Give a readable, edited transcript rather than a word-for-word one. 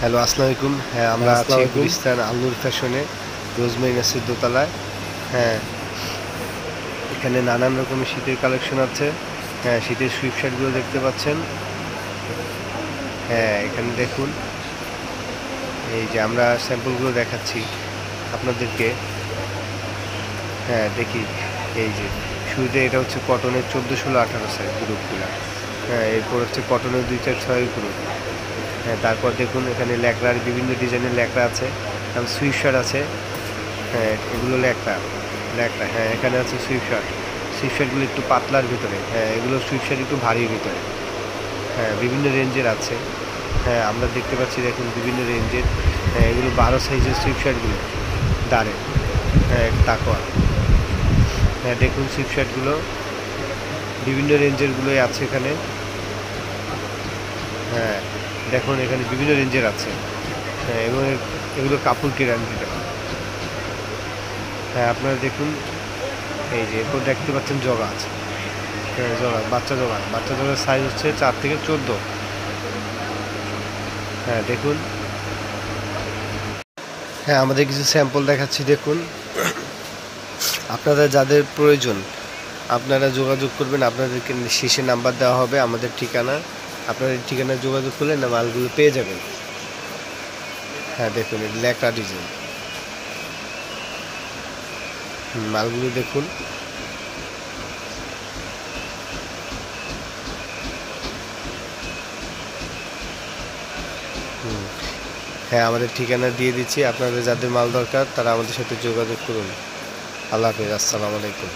Hello, আসসালামু আলাইকুম। হ্যাঁ, আমরা আছি আসসালামু আলাইকুম। গুলিস্তান আল-নূর ফ্যাশনে, রোজমেরি নার্সির দোতলায়। হ্যাঁ, এখানে নানান রকমের শীতের কালেকশন আছে। হ্যাঁ, শীতের সুইপ শার্টগুলো দেখতে পাচ্ছেন। হ্যাঁ, এখানে দেখুন, এই যে আমরা স্যাম্পলগুলো দেখাচ্ছি আপনাদেরকে। হ্যাঁ, দেখি, এই যে শুরুতে এটা হচ্ছে কটনের 14, 16, 18 সাইজ গ্রুপগুলা। হ্যাঁ, এরপর হচ্ছে কটনের 2, 4, 6 গ্রুপ। হ্যাঁ, তারপর দেখুন এখানে ল্যাকড়ার বিভিন্ন ডিজাইনের ল্যাকড়া আছে, তারপর সুইপ শার্ট আছে। হ্যাঁ, এগুলো ল্যাকড়া, ল্যাকড়া। হ্যাঁ, এখানে আছে সুইপ শার্ট। সুইপ শার্টগুলো একটু পাতলার ভিতরে। হ্যাঁ, এগুলো সুইপ শার্ট একটু ভারীর ভিতরে। হ্যাঁ, বিভিন্ন রেঞ্জের আছে। হ্যাঁ, আমরা দেখতে পাচ্ছি, দেখুন বিভিন্ন রেঞ্জের। হ্যাঁ, এগুলো 12 সাইজের সুইপ শার্টগুলো দাঁড়ে। হ্যাঁ, তাকোয়া। হ্যাঁ, দেখুন সুইপ শার্টগুলো বিভিন্ন রেঞ্জেরগুলোই আছে এখানে। হ্যাঁ, দেখুন এখানে বিভিন্ন রেঞ্জের আছে। হ্যাঁ, এবং এগুলো কাপড় গ্যারান্টিটা। হ্যাঁ, আপনারা দেখুন, এই যে এরপর দেখতে পাচ্ছেন জগা আছে। হ্যাঁ, জগা, বাচ্চা জগা। বাচ্চা জগার সাইজ হচ্ছে 4 থেকে 14। হ্যাঁ, দেখুন। হ্যাঁ, আমাদের কিছু স্যাম্পল দেখাচ্ছি, দেখুন। আপনারা যাদের প্রয়োজন আপনারা যোগাযোগ করবেন, আপনাদেরকে শেষে নাম্বার দেওয়া হবে, আমাদের ঠিকানা। আপনাদের ঠিকানায় যোগাযোগ করলে না মালগুলো পেয়ে যাবেন। হ্যাঁ, দেখুন এটা ল্যাকড়া ডিজাইন। মালগুলো দেখুন। হ্যাঁ, আমাদের ঠিকানা দিয়ে দিচ্ছি, আপনাদের যাদের মাল দরকার তারা আমাদের সাথে যোগাযোগ করুন। আল্লাহ হাফেজ, আসসালামু আলাইকুম।